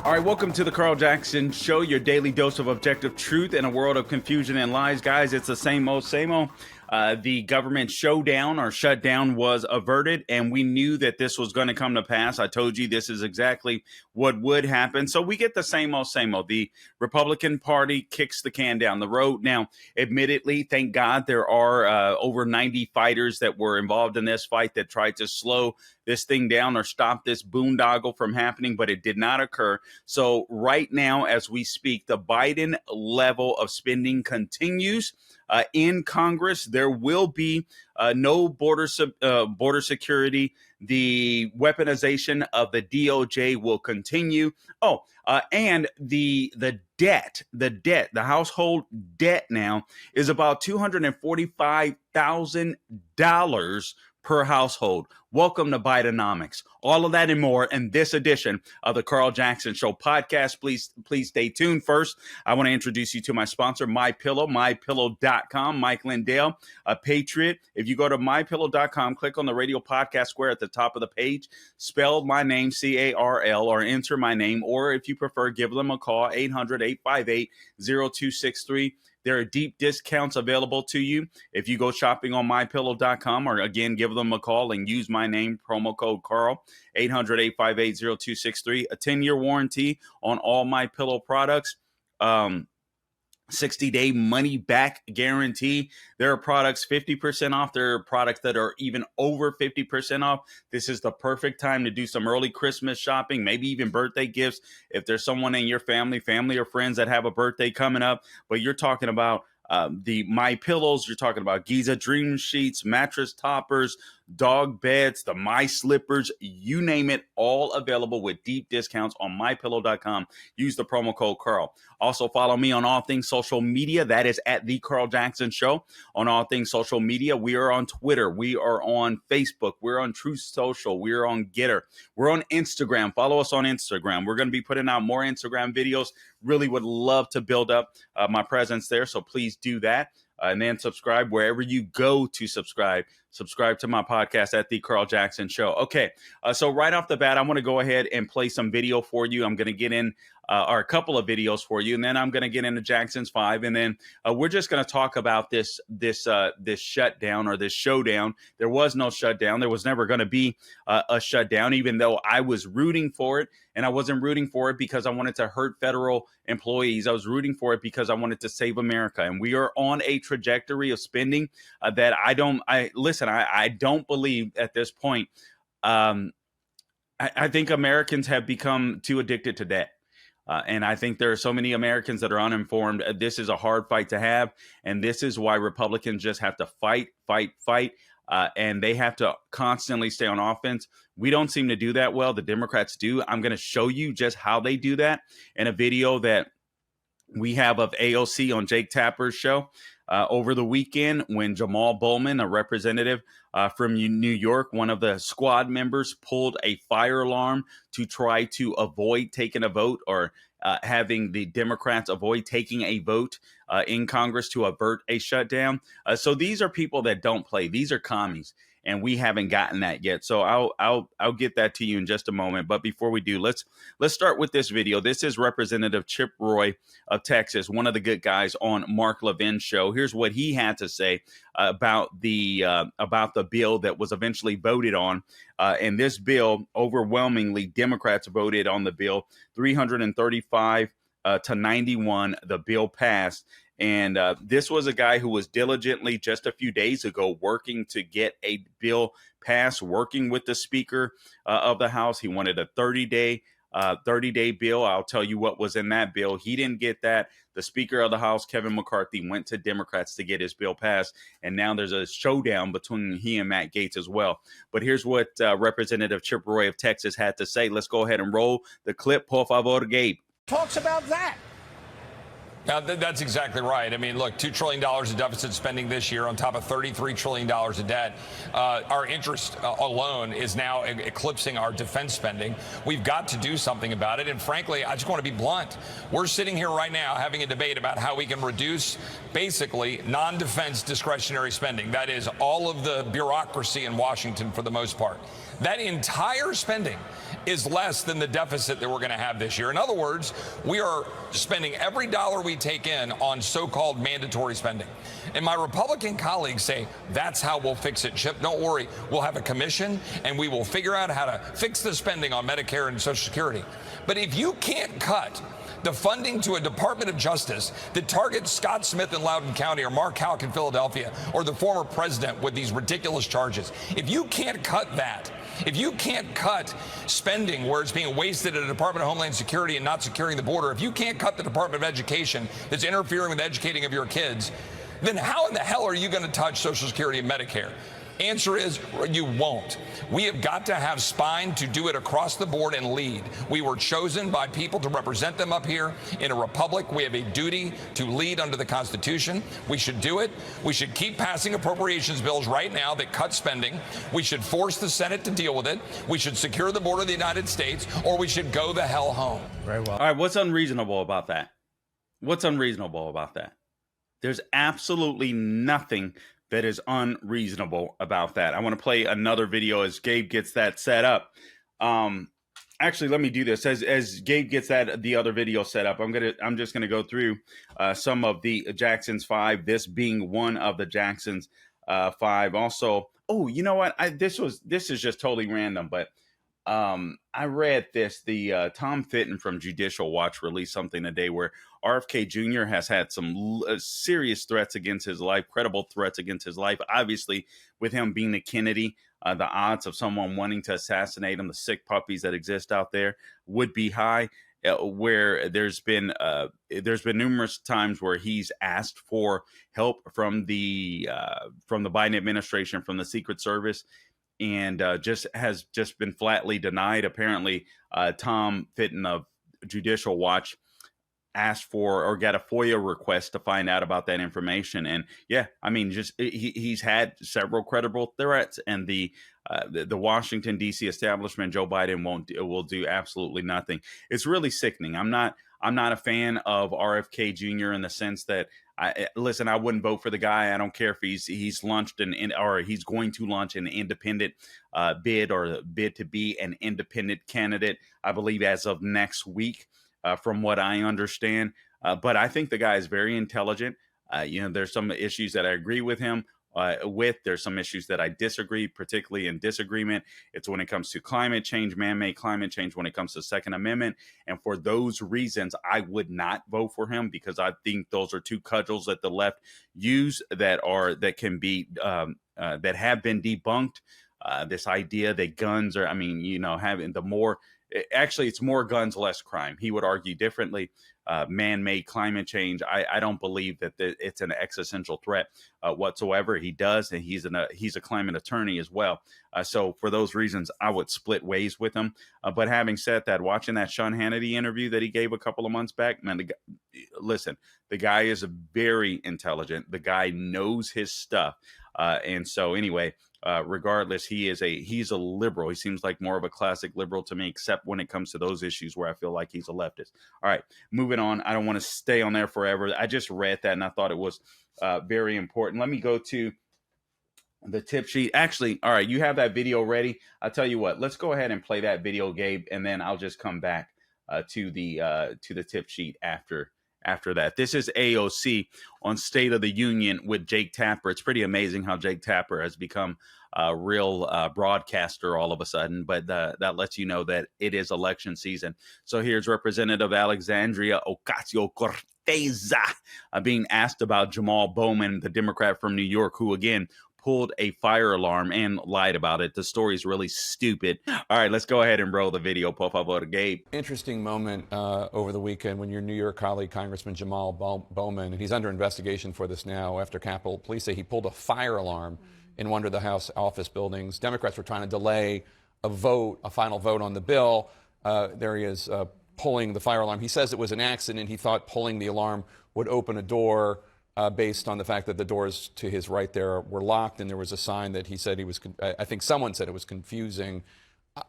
All right, welcome to the Carl Jackson Show, your daily dose of objective truth in a world of confusion and lies. Guys, it's the same old, same old. The government showdown or shutdown was averted, and we knew that this was going to come to pass. I told you this is exactly what would happen. So we get the same old, same old. The Republican Party kicks the can down the road. Now, admittedly, thank God there are over 90 fighters that were involved in this fight that tried to slow this thing down or stop this boondoggle from happening, but it did not occur. So right now, as we speak, the Biden level of spending continues. In Congress, there will be no border security. The weaponization of the DOJ will continue. And the household debt now is about $245,000 per household. Welcome to Bidenomics. All of that and more in this edition of the Carl Jackson Show podcast. Please stay tuned. First, I want to introduce you to my sponsor, MyPillow, MyPillow.com. Mike Lindell, a patriot. If you go to MyPillow.com, click on the radio podcast square at the top of the page, spell my name, CARL, or enter my name, or if you prefer, give them a call, 800-858-0263. There are deep discounts available to you if you go shopping on mypillow.com, or again, give them a call and use my name, promo code Carl, 800-858-0263. A 10-year warranty on all MyPillow products. 60-day money back guarantee. There are products 50% off. There are products that are even over 50% off. This is the perfect time to do some early Christmas shopping, maybe even birthday gifts. If there's someone in your family or friends that have a birthday coming up, but you're talking about the My Pillows, you're talking about Giza Dream Sheets, mattress toppers, dog beds, the My Slippers, you name it, all available with deep discounts on mypillow.com. Use the promo code Carl. Also follow me on all things social media. That is at The Carl Jackson Show. On all things social media, we are on Twitter. We are on Facebook. We're on Truth Social. We're on Getter. We're on Instagram. Follow us on Instagram. We're going to be putting out more Instagram videos. Really would love to build up my presence there, so please do that. And then subscribe wherever you go to subscribe. Subscribe to my podcast at The Carl Jackson Show. Okay, so right off the bat, I want to go ahead and play some video for you. I'm going to get in or a couple of videos for you, and then I'm going to get into Jackson's 5, and then we're just going to talk about this shutdown or this showdown. There was no shutdown. There was never going to be a shutdown, even though I was rooting for it, and I wasn't rooting for it because I wanted to hurt federal employees. I was rooting for it because I wanted to save America, and we are on a trajectory of spending that I don't believe at this point. I think Americans have become too addicted to debt. And I think there are so many Americans that are uninformed. This is a hard fight to have. And this is why Republicans just have to fight. And they have to constantly stay on offense. We don't seem to do that well. The Democrats do. I'm going to show you just how they do that in a video that we have of AOC on Jake Tapper's show over the weekend, when Jamal Bowman, a representative from New York, one of the squad members, pulled a fire alarm to try to avoid taking a vote, or having the Democrats avoid taking a vote in Congress to avert a shutdown. So these are people that don't play. These are commies. And we haven't gotten that yet. So I'll get that to you in just a moment. But before we do, let's start with this video. This is Representative Chip Roy of Texas, one of the good guys on Mark Levin's show. Here's what he had to say about the bill that was eventually voted on. And this bill, overwhelmingly, Democrats voted on the bill, 335 to 91. The bill passed. And this was a guy who was diligently just a few days ago working to get a bill passed, working with the Speaker of the House. He wanted a 30-day bill. I'll tell you what was in that bill. He didn't get that. The Speaker of the House, Kevin McCarthy, went to Democrats to get his bill passed. And now there's a showdown between he and Matt Gaetz as well. But here's what Representative Chip Roy of Texas had to say. Let's go ahead and roll the clip. Por favor, Gabe. Talks about that. That's exactly right. I mean, look, $2 trillion in deficit spending this year on top of $33 trillion in debt. Our interest alone is now eclipsing our defense spending. We've got to do something about it. And frankly, I just want to be blunt. We're sitting here right now having a debate about how we can reduce basically non-defense discretionary spending. That is all of the bureaucracy in Washington for the most part. That entire spending is less than the deficit that we're going to have this year. In other words, we are spending every dollar we take in on so-called mandatory spending. And my Republican colleagues say, that's how we'll fix it, Chip. Don't worry. We'll have a commission, and we will figure out how to fix the spending on Medicare and Social Security. But if you can't cut the funding to a Department of Justice that targets Scott Smith in Loudoun County or Mark Houck in Philadelphia or the former president with these ridiculous charges, if you can't cut that, if you can't cut spending where it's being wasted at the Department of Homeland Security and not securing the border, if you can't cut the Department of Education that's interfering with the educating of your kids, then how in the hell are you going to touch Social Security and Medicare? Answer is you won't. We have got to have spine to do it across the board and lead. We were chosen by people to represent them up here in a republic. We have a duty to lead under the Constitution. We should do it. We should keep passing appropriations bills right now that cut spending. We should force the Senate to deal with it. We should secure the border of the United States, or we should go the hell home. Very well. All right, what's unreasonable about that? What's unreasonable about that? There's absolutely nothing that is unreasonable about that. I want to play another video as Gabe gets that set up. Actually, let me do this as Gabe gets the other video set up. I'm just gonna go through some of the Jackson's 5. This being one of the Jackson's 5. Also, oh, you know what? This is just totally random, but I read this. The Tom Fitton from Judicial Watch released something today where RFK Jr. has had some serious threats against his life, credible threats against his life. Obviously, with him being a Kennedy, the odds of someone wanting to assassinate him, the sick puppies that exist out there, would be high. Where there's been numerous times where he's asked for help from the Biden administration, from the Secret Service, and has been flatly denied. Apparently, Tom Fitton of Judicial Watch asked for or got a FOIA request to find out about that information. And yeah, I mean, he's had several credible threats, and the Washington D.C. establishment, Joe Biden will do absolutely nothing. It's really sickening. I'm not a fan of RFK Jr. in the sense that I wouldn't vote for the guy. I don't care if he's launched or he's going to launch an independent bid or bid to be an independent candidate, I believe, as of next week, from what I understand. But I think the guy is very intelligent. There's some issues that I agree with him with. There's some issues that I disagree, particularly in disagreement. It's when it comes to climate change, man-made climate change, when it comes to Second Amendment. And for those reasons, I would not vote for him, because I think those are two cudgels that the left use that can be that have been debunked. This idea that guns are, having the more, actually, it's more guns, less crime. He would argue differently. Man-made climate change, I don't believe that it's an existential threat whatsoever. He does, and he's a climate attorney as well. So for those reasons, I would split ways with him. But having said that, watching that Sean Hannity interview that he gave a couple of months back, man, the guy is very intelligent. The guy knows his stuff. And so anyway, regardless, he's a liberal. He seems like more of a classic liberal to me, except when it comes to those issues where I feel like he's a leftist. All right, moving on. I don't want to stay on there forever. I just read that and I thought it was very important. Let me go to the tip sheet. Actually, all right, you have that video ready. I'll tell you what, let's go ahead and play that video, Gabe, and then I'll just come back to the tip sheet after that. This is AOC on State of the Union with Jake Tapper. It's pretty amazing how Jake Tapper has become a real broadcaster all of a sudden, but that lets you know that it is election season. So here's Representative Alexandria Ocasio-Cortez being asked about Jamal Bowman, the Democrat from New York, who again pulled a fire alarm and lied about it. The story is really stupid. All right, let's go ahead and roll the video. Por favor, Gabe. Interesting moment over the weekend when your New York colleague, Congressman Jamal Bowman, and he's under investigation for this now after Capitol Police say he pulled a fire alarm in one of the House office buildings. Democrats were trying to delay a final vote on the bill. There he is pulling the fire alarm. He says it was an accident. He thought pulling the alarm would open a door based on the fact that the doors to his right there were locked, and there was a sign that he said he was, I think someone said it was confusing.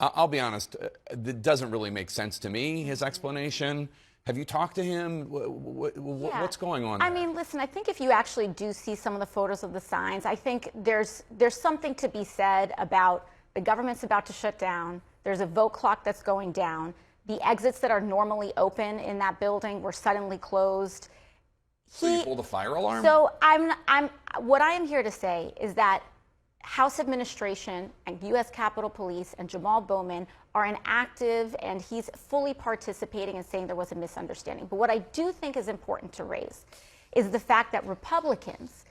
I'll be honest, it doesn't really make sense to me, his explanation. Have you talked to him? What's going on there? I mean, listen, I think if you actually do see some of the photos of the signs, I think there's something to be said about the government's about to shut down. There's a vote clock that's going down. The exits that are normally open in that building were suddenly closed. So you pulled the fire alarm? So what I am here to say is that House administration and U.S. Capitol Police and Jamal Bowman are an active, and he's fully participating in saying there was a misunderstanding. But what I do think is important to raise is the fact that Republicans,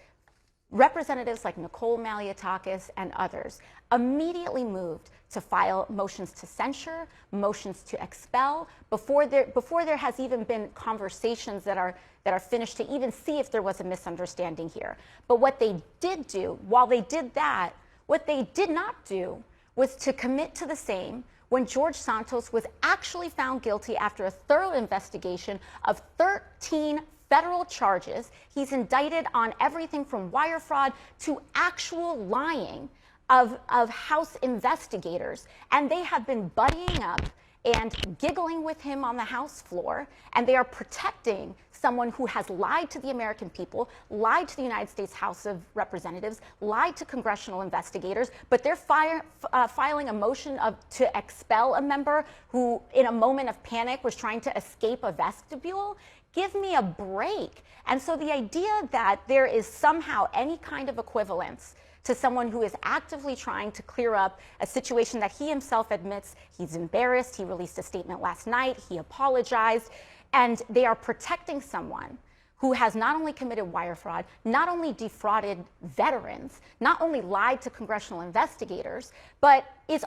representatives like Nicole Maliotakis and others, immediately moved to file motions to censure, motions to expel, before there has even been conversations that are finished to even see if there was a misunderstanding here. But what they did do, while they did that, what they did not do was to commit to the same when George Santos was actually found guilty after a thorough investigation of 13 federal charges. He's indicted on everything from wire fraud to actual lying of House investigators. And they have been buddying up and giggling with him on the House floor, and they are protecting someone who has lied to the American people, lied to the United States House of Representatives, lied to congressional investigators, but they're filing a motion to expel a member who, in a moment of panic, was trying to escape a vestibule. Give me a break. And so the idea that there is somehow any kind of equivalence to someone who is actively trying to clear up a situation that he himself admits he's embarrassed. He released a statement last night. He apologized. And they are protecting someone who has not only committed wire fraud, not only defrauded veterans, not only lied to congressional investigators, but is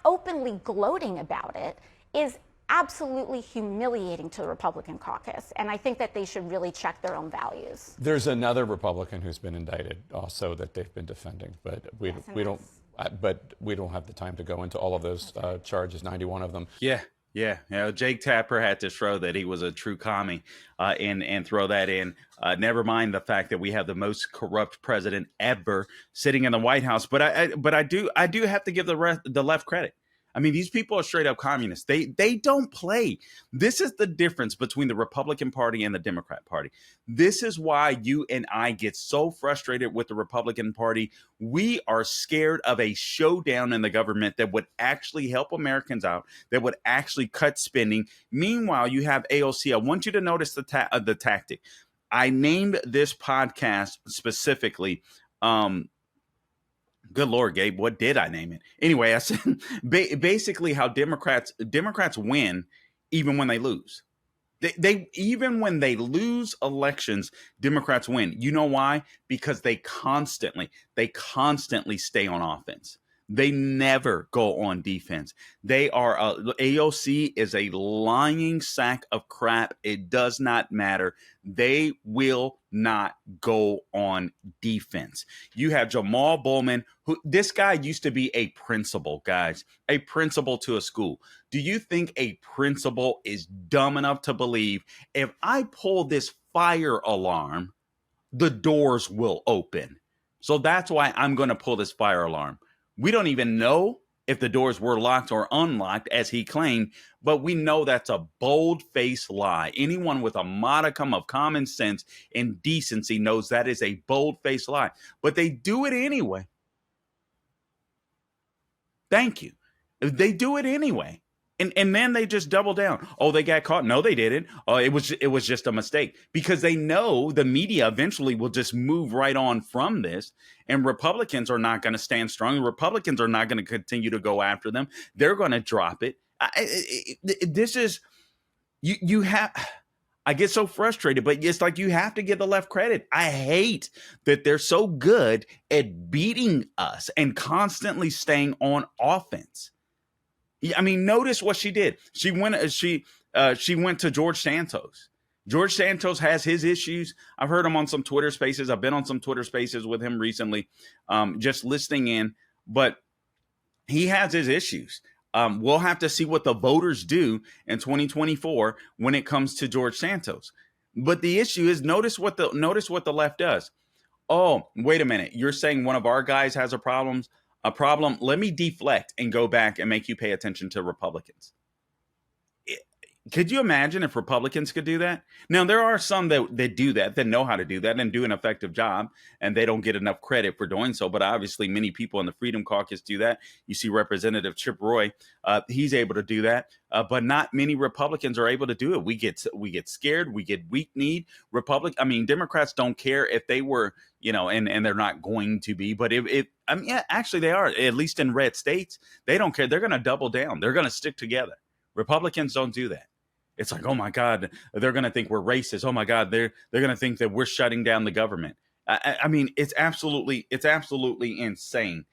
openly gloating about it, is absolutely humiliating to the Republican caucus. And I think that they should really check their own values. There's another Republican who's been indicted also that they've been defending, but we don't have the time to go into all of those charges, 91 of them. Yeah. You know, Jake Tapper had to show that he was a true commie and throw that in. Never mind the fact that we have the most corrupt president ever sitting in the White House. But I do have to give the left credit. I mean, these people are straight up communists. They don't play. This is the difference between the Republican Party and the Democrat Party. This is why you and I get so frustrated with the Republican Party. We are scared of a showdown in the government that would actually help Americans out, that would actually cut spending. Meanwhile, you have AOC. I want you to notice the tactic. I named this podcast specifically good Lord, Gabe, what did I name it? Anyway, I said basically how Democrats win even when they lose. They even when they lose elections, Democrats win. You know why? Because they constantly stay on offense. They never go on defense. They are AOC is a lying sack of crap. It does not matter. They will not go on defense. You have Jamal Bowman, who this guy used to be a principal, guys, a principal to a school. Do you think a principal is dumb enough to believe if I pull this fire alarm, the doors will open? So that's why I'm going to pull this fire alarm. We don't even know if the doors were locked or unlocked, as he claimed, but we know that's a bold-faced lie. Anyone with a modicum of common sense and decency knows that is a bold-faced lie. But they do it anyway. Thank you. They do it anyway. And then they just double down. Oh, they got caught. No, they didn't. Oh, it was just a mistake, because they know the media eventually will just move right on from this. And Republicans are not going to stand strong. Republicans are not going to continue to go after them. They're going to drop it. This is you have. I get so frustrated, but it's like you have to give the left credit. I hate that they're so good at beating us and constantly staying on offense. I mean, notice what she did. She went to George Santos. George Santos has his issues. I've heard him on some Twitter Spaces. I've been on some Twitter Spaces with him recently, just listening in. But he has his issues. We'll have to see what the voters do in 2024 when it comes to George Santos. But the issue is, notice what the left does. Oh, wait a minute. You're saying one of our guys has a problem. Let me deflect and go back and make you pay attention to Republicans. Could you imagine if Republicans could do that? Now, there are some that do that know how to do that and do an effective job, and they don't get enough credit for doing so. But obviously, many people in the Freedom Caucus do that. You see Representative Chip Roy, he's able to do that, but not many Republicans are able to do it. We get scared, we get weak-kneed. Democrats don't care if they were, and they're not going to be. But actually, they are. At least in red states, they don't care. They're going to double down. They're going to stick together. Republicans don't do that. It's like, oh my God, they're going to think we're racist. Oh my God, they're going to think that we're shutting down the government. It's absolutely insane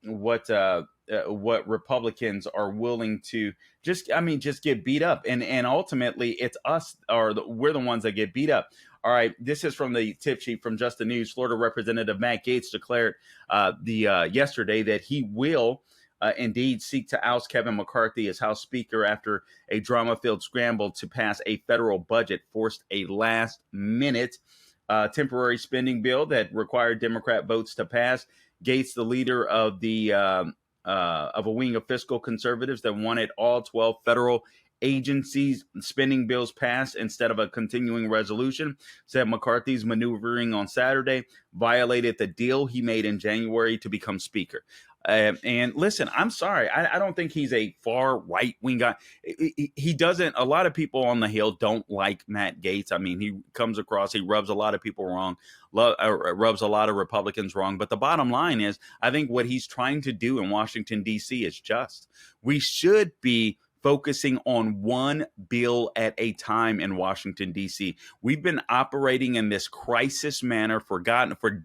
what Republicans are willing to just get beat up, and ultimately it's us, we're the ones that get beat up. All right, this is from the tip sheet from Just the News. Florida Representative Matt Gaetz declared yesterday that he will indeed seek to oust Kevin McCarthy as House Speaker after a drama-filled scramble to pass a federal budget forced a last-minute temporary spending bill that required Democrat votes to pass. Gaetz, the leader of a wing of fiscal conservatives that wanted all 12 federal agencies spending bills passed instead of a continuing resolution, said McCarthy's maneuvering on Saturday violated the deal he made in January to become Speaker. And listen, I'm sorry. I don't think he's a far right wing guy. He doesn't. A lot of people on the Hill don't like Matt Gaetz. He comes across, he rubs a lot of people wrong, rubs a lot of Republicans wrong. But the bottom line is, I think what he's trying to do in Washington, D.C. is just. We should be focusing on one bill at a time in Washington, D.C. We've been operating in this crisis manner for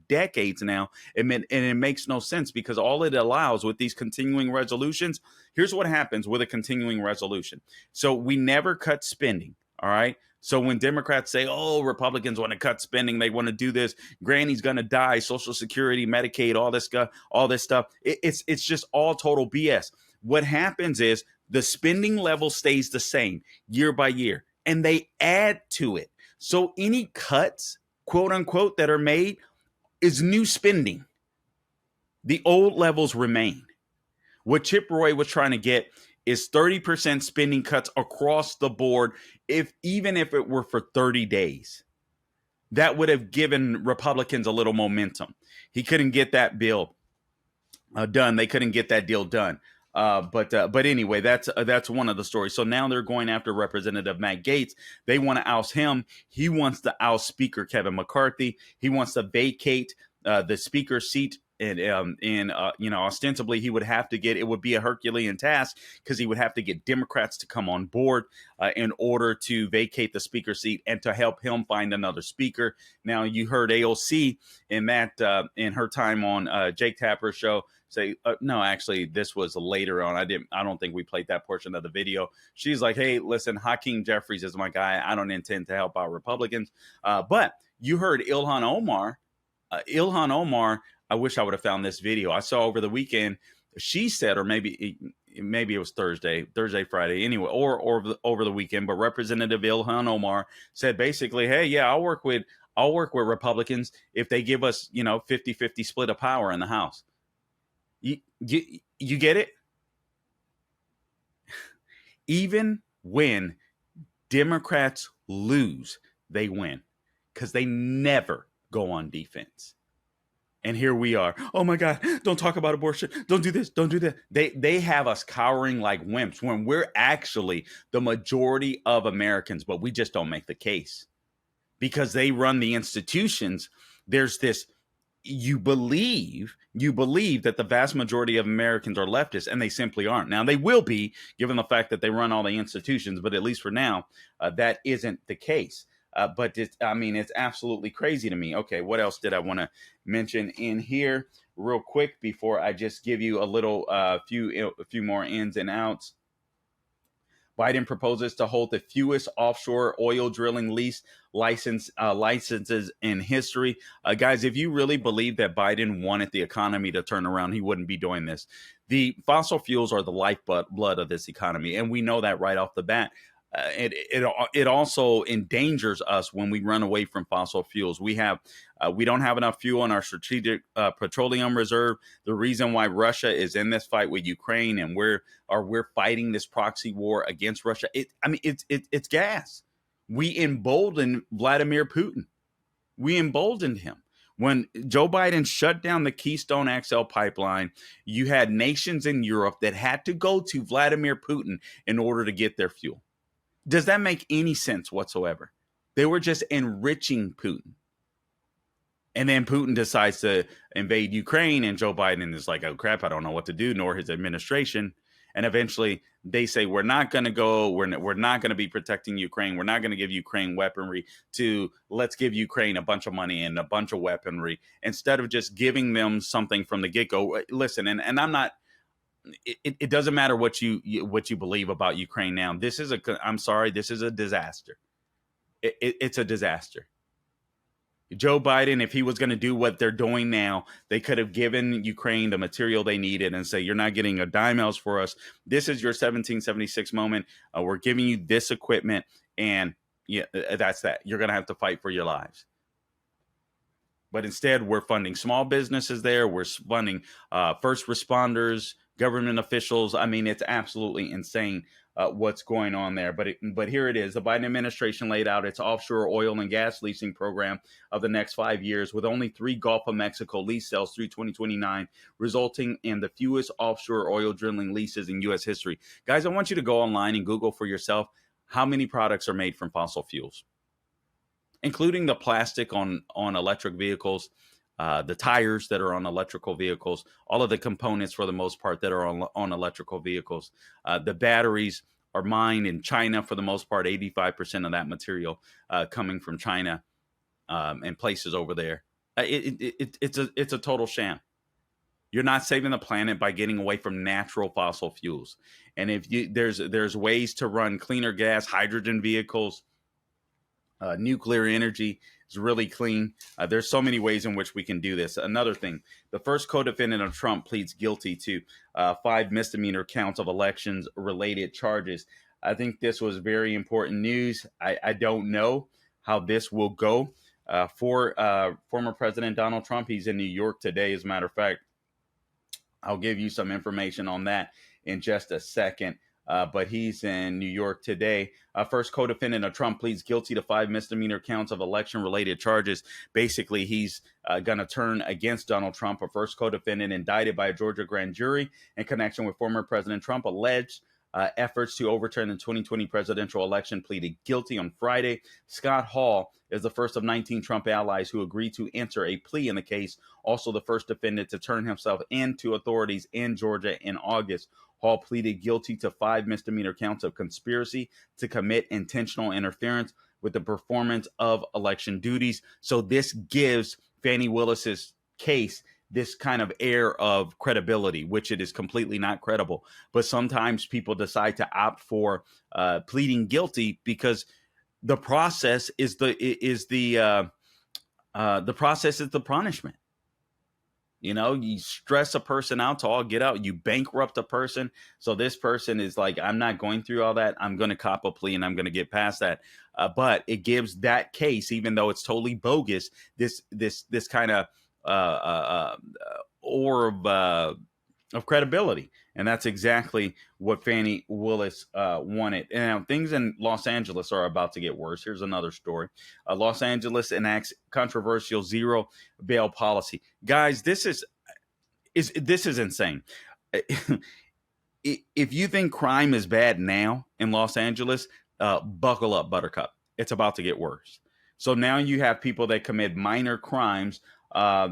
decades now, and it makes no sense, because all it allows with these continuing resolutions, here's what happens with a continuing resolution. So we never cut spending, all right? So when Democrats say, oh, Republicans want to cut spending, they want to do this, Granny's going to die, Social Security, Medicaid, all this stuff, it's just all total BS. What happens is the spending level stays the same year by year, and they add to it. So any cuts, quote unquote, that are made is new spending. The old levels remain. What Chip Roy was trying to get is 30% spending cuts across the board, even if it were for 30 days. That would have given Republicans a little momentum. He couldn't get that bill done. They couldn't get that deal done. But anyway, that's one of the stories. So now they're going after Representative Matt Gaetz. They want to oust him. He wants to oust Speaker Kevin McCarthy. He wants to vacate the Speaker seat. And ostensibly he would have to it would be a Herculean task, because he would have to get Democrats to come on board in order to vacate the Speaker seat and to help him find another Speaker. Now, you heard AOC in her time on Jake Tapper's show say, no, actually, this was later on. I don't think we played that portion of the video. She's like, hey, listen, Hakeem Jeffries is my guy. I don't intend to help out Republicans. But you heard Ilhan Omar. I wish I would have found this video. I saw over the weekend. She said, or maybe it was Thursday, Friday, anyway, or over the weekend. But Representative Ilhan Omar said basically, hey, yeah, I'll work with Republicans if they give us 50-50 split of power in the House. You get it? Even when Democrats lose, they win, because they never go on defense. And here we are. Oh my God, don't talk about abortion. Don't do this. Don't do that. They have us cowering like wimps when we're actually the majority of Americans, but we just don't make the case because they run the institutions. There's this, you believe that the vast majority of Americans are leftists, and they simply aren't. Now, they will be, given the fact that they run all the institutions, but at least for now, that isn't the case. But it's absolutely crazy to me. Okay, what else did I want to mention in here real quick before I just give you a little few more ins and outs? Biden proposes to hold the fewest offshore oil drilling lease licenses in history. Guys, if you really believe that Biden wanted the economy to turn around, he wouldn't be doing this. The fossil fuels are the lifeblood of this economy, and we know that right off the bat. It also endangers us when we run away from fossil fuels. We don't have enough fuel in our strategic petroleum reserve. The reason why Russia is in this fight with Ukraine and we're fighting this proxy war against Russia. It's gas. We emboldened Vladimir Putin. We emboldened him. When Joe Biden shut down the Keystone XL pipeline, you had nations in Europe that had to go to Vladimir Putin in order to get their fuel. Does that make any sense whatsoever? They were just enriching Putin. And then Putin decides to invade Ukraine, and Joe Biden is like, oh, crap, I don't know what to do, nor his administration. And eventually they say, we're not going to go. We're not going to be protecting Ukraine. We're not going to give Ukraine weaponry. Let's give Ukraine a bunch of money and a bunch of weaponry instead of just giving them something from the get-go. Listen, and I'm not. It doesn't matter what you believe about Ukraine now. This is a disaster. It's a disaster. Joe Biden, if he was going to do what they're doing now, they could have given Ukraine the material they needed and say, you're not getting a dime else for us. This is your 1776 moment. We're giving you this equipment. And yeah, that's that. You're going to have to fight for your lives. But instead, we're funding small businesses there. We're funding first responders, government officials. I mean, it's absolutely insane what's going on there. But here it is. The Biden administration laid out its offshore oil and gas leasing program of the next 5 years, with only 3 Gulf of Mexico lease sales through 2029, resulting in the fewest offshore oil drilling leases in U.S. history. Guys, I want you to go online and Google for yourself how many products are made from fossil fuels, including the plastic on electric vehicles, the tires that are on electrical vehicles, all of the components for the most part that are on electrical vehicles. The batteries are mined in China for the most part, 85% of that material coming from China and places over there. It's a total sham. You're not saving the planet by getting away from natural fossil fuels. And there's ways to run cleaner gas, hydrogen vehicles, nuclear energy is really clean. There's so many ways in which we can do this. Another thing, the first co-defendant of Trump pleads guilty to 5 misdemeanor counts of elections-related charges. I think this was very important news. I don't know how this will go for former President Donald Trump. He's in New York today, as a matter of fact. I'll give you some information on that in just a second. But he's in New York today. First co-defendant of Trump pleads guilty to 5 misdemeanor counts of election-related charges. Basically, he's going to turn against Donald Trump. A first co-defendant indicted by a Georgia grand jury in connection with former President Trump alleged efforts to overturn the 2020 presidential election pleaded guilty on Friday. Scott Hall is the first of 19 Trump allies who agreed to enter a plea in the case. Also the first defendant to turn himself in to authorities in Georgia in August. Hall pleaded guilty to 5 misdemeanor counts of conspiracy to commit intentional interference with the performance of election duties. So this gives Fani Willis's case this kind of air of credibility, which it is completely not credible. But sometimes people decide to opt for pleading guilty because the process is the process is the punishment. You know, you stress a person out to all get out. You bankrupt a person. So this person is like, I'm not going through all that. I'm going to cop a plea and I'm going to get past that. But it gives that case, even though it's totally bogus, this kind of orb of credibility. And that's exactly what Fani Willis wanted. And things in Los Angeles are about to get worse. Here's another story. Los Angeles enacts controversial zero bail policy. Guys, this is insane. If you think crime is bad now in Los Angeles, buckle up, Buttercup. It's about to get worse. So now you have people that commit minor crimes.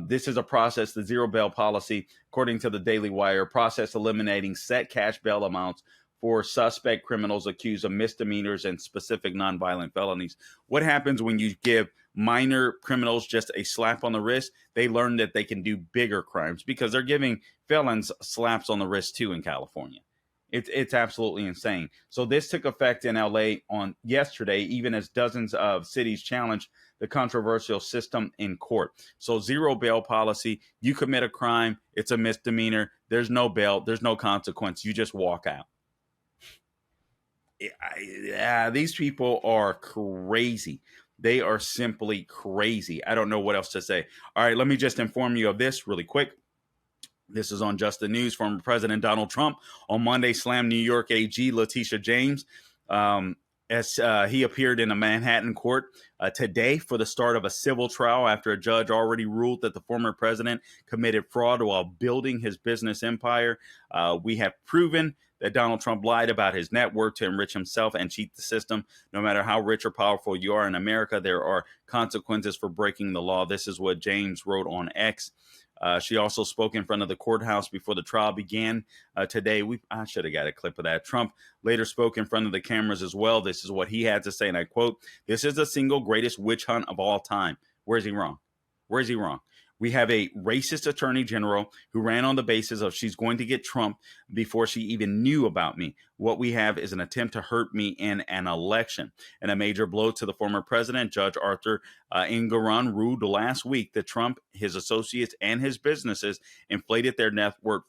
This is a process, the zero bail policy, according to the Daily Wire, process eliminating set cash bail amounts for suspect criminals accused of misdemeanors and specific nonviolent felonies. What happens when you give minor criminals just a slap on the wrist? They learn that they can do bigger crimes because they're giving felons slaps on the wrist too in California. It's absolutely insane. So this took effect in LA on yesterday, even as dozens of cities challenged the controversial system in court. So zero bail policy, you commit a crime, it's a misdemeanor, there's no bail, there's no consequence, you just walk out. Yeah, these people are crazy. They are simply crazy. I don't know what else to say. All right, let me just inform you of this really quick. This is on Just the News. Former President Donald Trump on Monday slammed New York AG Letitia James as he appeared in a Manhattan court today for the start of a civil trial after a judge already ruled that the former president committed fraud while building his business empire. We have proven that Donald Trump lied about his net worth to enrich himself and cheat the system. No matter how rich or powerful you are in America, there are consequences for breaking the law. This is what James wrote on X. She also spoke in front of the courthouse before the trial began today. I should have got a clip of that. Trump later spoke in front of the cameras as well. This is what he had to say, and I quote, "This is the single greatest witch hunt of all time." Where is he wrong? Where is he wrong? We have a racist attorney general who ran on the basis of she's going to get Trump before she even knew about me. What we have is an attempt to hurt me in an election. And a major blow to the former president, Judge Arthur Engoron, ruled last week that Trump, his associates, and his businesses inflated their net worth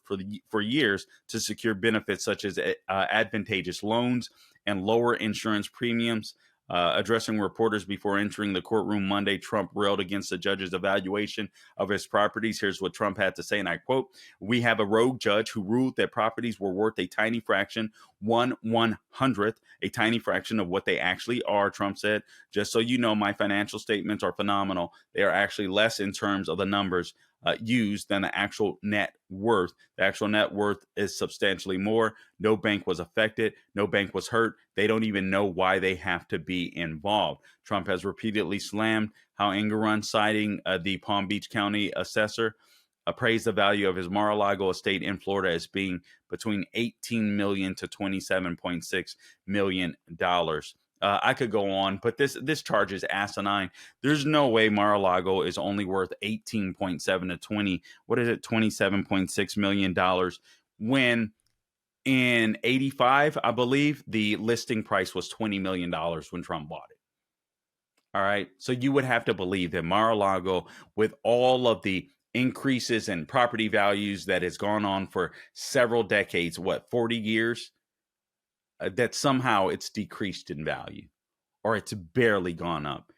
for years to secure benefits such as advantageous loans and lower insurance premiums. Addressing reporters before entering the courtroom Monday, Trump railed against the judge's evaluation of his properties. Here's what Trump had to say, and I quote, "We have a rogue judge who ruled that properties were worth a tiny fraction, 1/100th, a tiny fraction of what they actually are," Trump said. "Just so you know, my financial statements are phenomenal. They are actually less in terms of the numbers used than the actual net worth. The actual net worth is substantially more. No bank was affected. No bank was hurt. They don't even know why they have to be involved." Trump has repeatedly slammed how Engoron, citing the Palm Beach County assessor, appraised the value of his Mar-a-Lago estate in Florida as being between $18 million to $27.6 million. I could go on, but this charge is asinine. There's no way Mar-a-Lago is only worth 18.7 to 20. What is it? $27.6 million when in 85, I believe the listing price was $20 million when Trump bought it. All right. So you would have to believe that Mar-a-Lago, with all of the increases in property values that has gone on for several decades, 40 years, that somehow it's decreased in value or it's barely gone up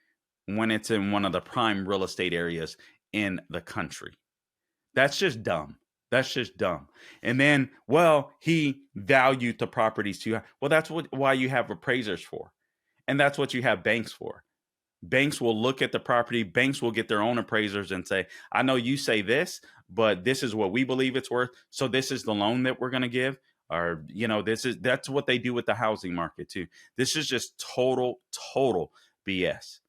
when it's in one of the prime real estate areas in the country. That's just dumb. That's just dumb. And then, well, he valued the properties too high. Well, that's why you have appraisers for. And that's what you have banks for. Banks will look at the property. Banks will get their own appraisers and say, "I know you say this, but this is what we believe it's worth. So this is the loan that we're going to give." Or, that's what they do with the housing market too. This is just total BS.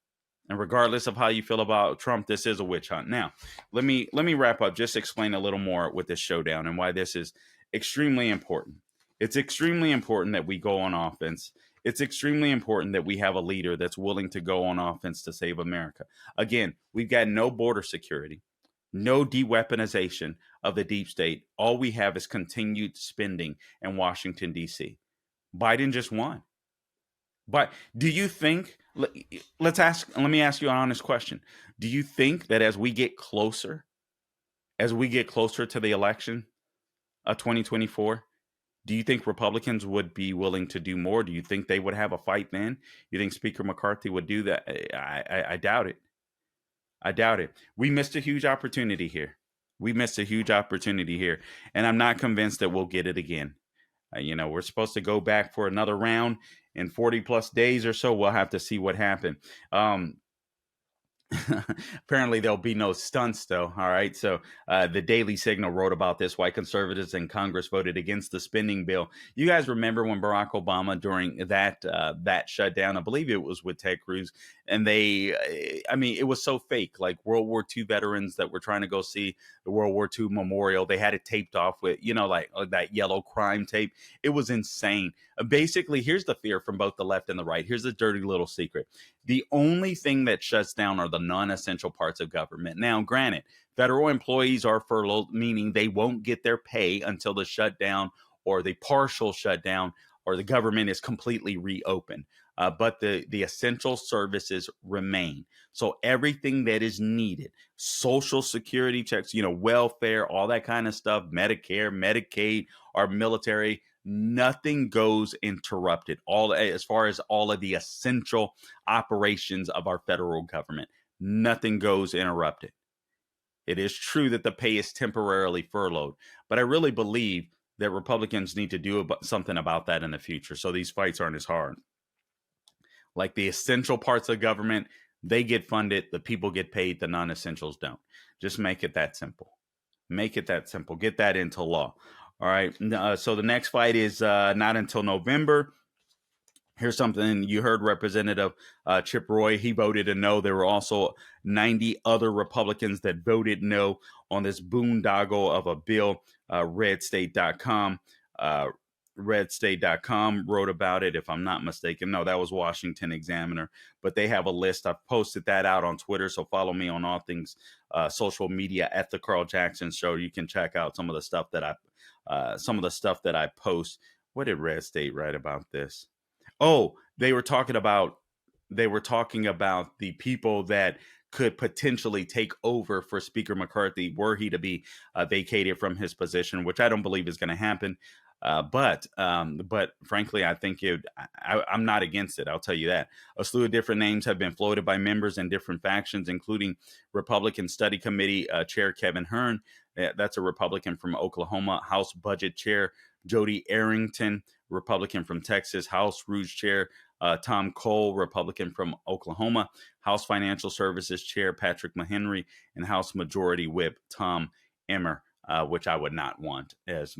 And regardless of how you feel about Trump, this is a witch hunt. Now, let me wrap up, just explain a little more with this showdown and why this is extremely important. It's extremely important that we go on offense. It's extremely important that we have a leader that's willing to go on offense to save America. Again, we've got no border security, no de-weaponization of the deep state. All we have is continued spending in Washington, D.C. Biden just won. But do you think, let me ask you an honest question. Do you think that as we get closer to the election of 2024, do you think Republicans would be willing to do more? Do you think they would have a fight then? You think Speaker McCarthy would do that? I doubt it. I doubt it. We missed a huge opportunity here. And I'm not convinced that we'll get it again. We're supposed to go back for another round in 40 plus days or so. We'll have to see what happened. Apparently there'll be no stunts though. All right. So the Daily Signal wrote about this, why conservatives in Congress voted against the spending bill. You guys remember when Barack Obama, during that shutdown, I believe it was with Ted Cruz, and it was so fake, like World War II veterans that were trying to go see the World War II memorial. They had it taped off with, like that yellow crime tape. It was insane. Basically, here's the fear from both the left and the right. Here's the dirty little secret. The only thing that shuts down are the non-essential parts of government. Now, granted, federal employees are furloughed, meaning they won't get their pay until the shutdown or the partial shutdown or the government is completely reopened. But the essential services remain. So everything that is needed, Social Security checks, welfare, all that kind of stuff, Medicare, Medicaid, our military, Nothing goes interrupted. All as far as all of the essential operations of our federal government, nothing goes interrupted. It is true that the pay is temporarily furloughed, but I really believe that Republicans need to do something about that in the future, so these fights aren't as hard. Like the essential parts of government, they get funded, the people get paid, the non-essentials don't. Just make it that simple. Make it that simple. Get that into law. All right. So the next fight is not until November. Here's something you heard Representative Chip Roy. He voted a no. There were also 90 other Republicans that voted no on this boondoggle of a bill. Redstate.com. Redstate.com wrote about it, if I'm not mistaken. No, that was Washington Examiner. But they have a list. I've posted that out on Twitter, so follow me on all things social media at the Carl Jackson Show. You can check out some of the stuff that I post. What did Red State write about this? Oh, they were talking about the people that could potentially take over for Speaker McCarthy were he to be vacated from his position, which I don't believe is going to happen. But frankly, I think I'm not against it. I'll tell you that. A slew of different names have been floated by members in different factions, including Republican Study Committee Chair Kevin Hern. That's a Republican from Oklahoma. House Budget Chair Jody Arrington, Republican from Texas. House Rules Chair Tom Cole, Republican from Oklahoma. House Financial Services Chair Patrick Mahenry, and House Majority Whip Tom Emmer. Which I would not want as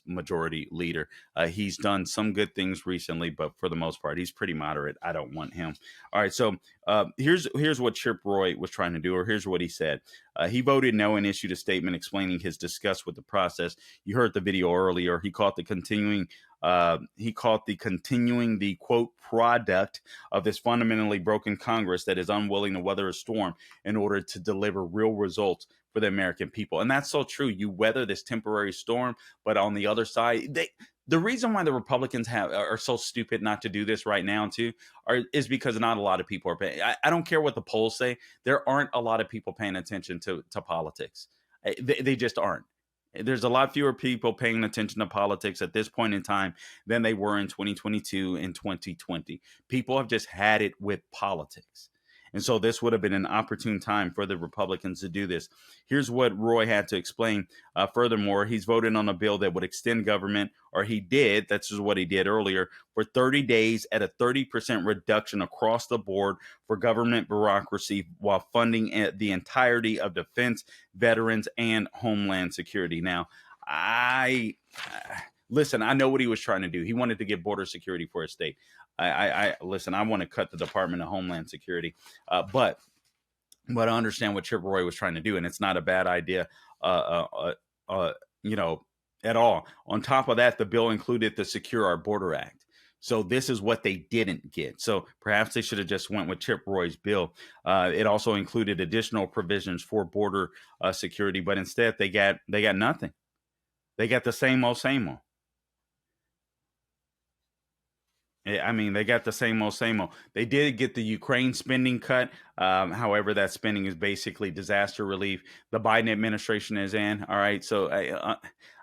majority leader. He's done some good things recently, but for the most part, he's pretty moderate. I don't want him. All right, so here's what Chip Roy was trying to do, or here's what he said. He voted no and issued a statement explaining his disgust with the process. You heard the video earlier. He called the continuing the quote product of this fundamentally broken Congress that is unwilling to weather a storm in order to deliver real results for the American people. And that's so true. You weather this temporary storm, but on the other side, the reason why the Republicans are so stupid not to do this right now too is because not a lot of people are paying. I don't care what the polls say. There aren't a lot of people paying attention to politics. They just aren't. There's a lot fewer people paying attention to politics at this point in time than they were in 2022 and 2020. People have just had it with politics. And so this would have been an opportune time for the Republicans to do this. Here's what Roy had to explain. Furthermore, he's voted on a bill that would extend government, or he did, that's just what he did earlier, for 30 days at a 30% reduction across the board for government bureaucracy while funding the entirety of defense, veterans, and homeland security. Now, listen, I know what he was trying to do. He wanted to get border security for his state. Listen, I want to cut the Department of Homeland Security, but I understand what Chip Roy was trying to do, and it's not a bad idea, at all. On top of that, the bill included the Secure Our Border Act. So this is what they didn't get. So perhaps they should have just went with Chip Roy's bill. It also included additional provisions for border security, but instead they got nothing. They got the same old, same old. I mean, they got the same old, same old. They did get the Ukraine spending cut. However, that spending is basically disaster relief. The Biden administration is in. All right. So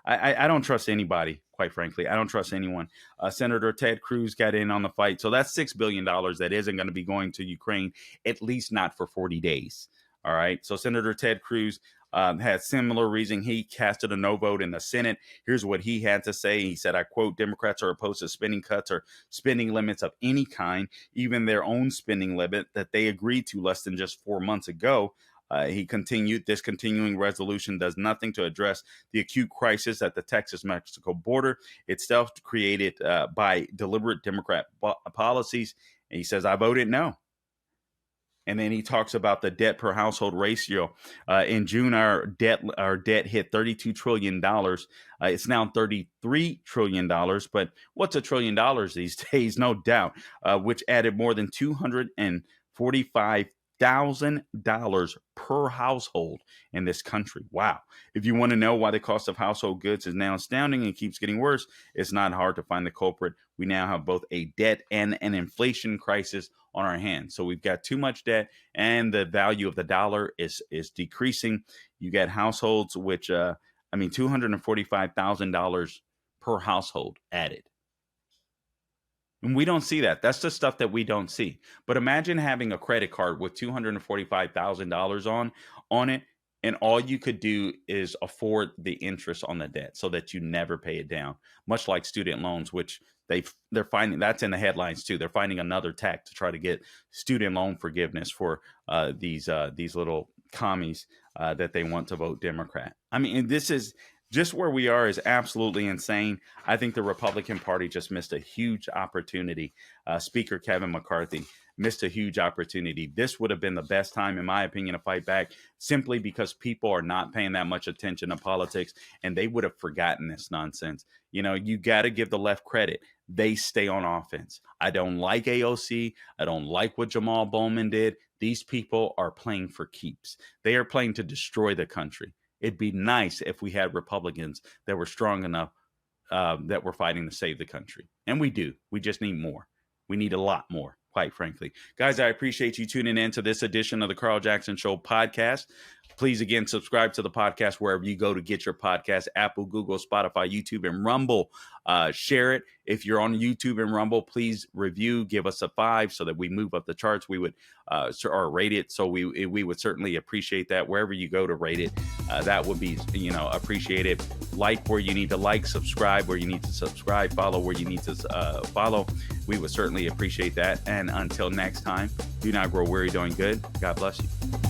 I don't trust anybody, quite frankly. I don't trust anyone. Senator Ted Cruz got in on the fight. So that's $6 billion that isn't going to be going to Ukraine, at least not for 40 days. All right. So Senator Ted Cruz had similar reason. He casted a no vote in the Senate. Here's what he had to say. He said, I quote, Democrats are opposed to spending cuts or spending limits of any kind, even their own spending limit that they agreed to less than just 4 months ago. He continued, this continuing resolution does nothing to address the acute crisis at the Texas-Mexico border, itself created by deliberate Democrat policies. And he says, I voted no. And then he talks about the debt per household ratio. In June, our debt hit $32 trillion. It's now $33 trillion. But what's $1 trillion these days? No doubt, which added more than $245,000 per household in this country. Wow. If you want to know why the cost of household goods is now astounding and keeps getting worse, it's not hard to find the culprit. We now have both a debt and an inflation crisis on our hands. So we've got too much debt and the value of the dollar is decreasing. You got households which, $245,000 per household added. And we don't see that. That's the stuff that we don't see. But imagine having a credit card with $245,000 on it, and all you could do is afford the interest on the debt so that you never pay it down. Much like student loans, which they're finding, that's in the headlines too. They're finding another tack to try to get student loan forgiveness for these little commies that they want to vote Democrat. I mean, this is just where we are is absolutely insane. I think the Republican Party just missed a huge opportunity. Speaker Kevin McCarthy missed a huge opportunity. This would have been the best time, in my opinion, to fight back, simply because people are not paying that much attention to politics, and they would have forgotten this nonsense. You know, you got to give the left credit. They stay on offense. I don't like AOC. I don't like what Jamal Bowman did. These people are playing for keeps. They are playing to destroy the country. It'd be nice if we had Republicans that were strong enough that were fighting to save the country. And we do. We just need more. We need a lot more, quite frankly. Guys, I appreciate you tuning in to this edition of the Carl Jackson Show podcast. Please, again, subscribe to the podcast wherever you go to get your podcast, Apple, Google, Spotify, YouTube, and Rumble. Share it. If you're on YouTube and Rumble, please review, give us a 5 so that we move up the charts. We would, or rate it. So we would certainly appreciate that. Wherever you go to rate it, that would be, appreciated. Like where you need to like, subscribe where you need to subscribe, follow where you need to follow. We would certainly appreciate that. And until next time, do not grow weary doing good. God bless you.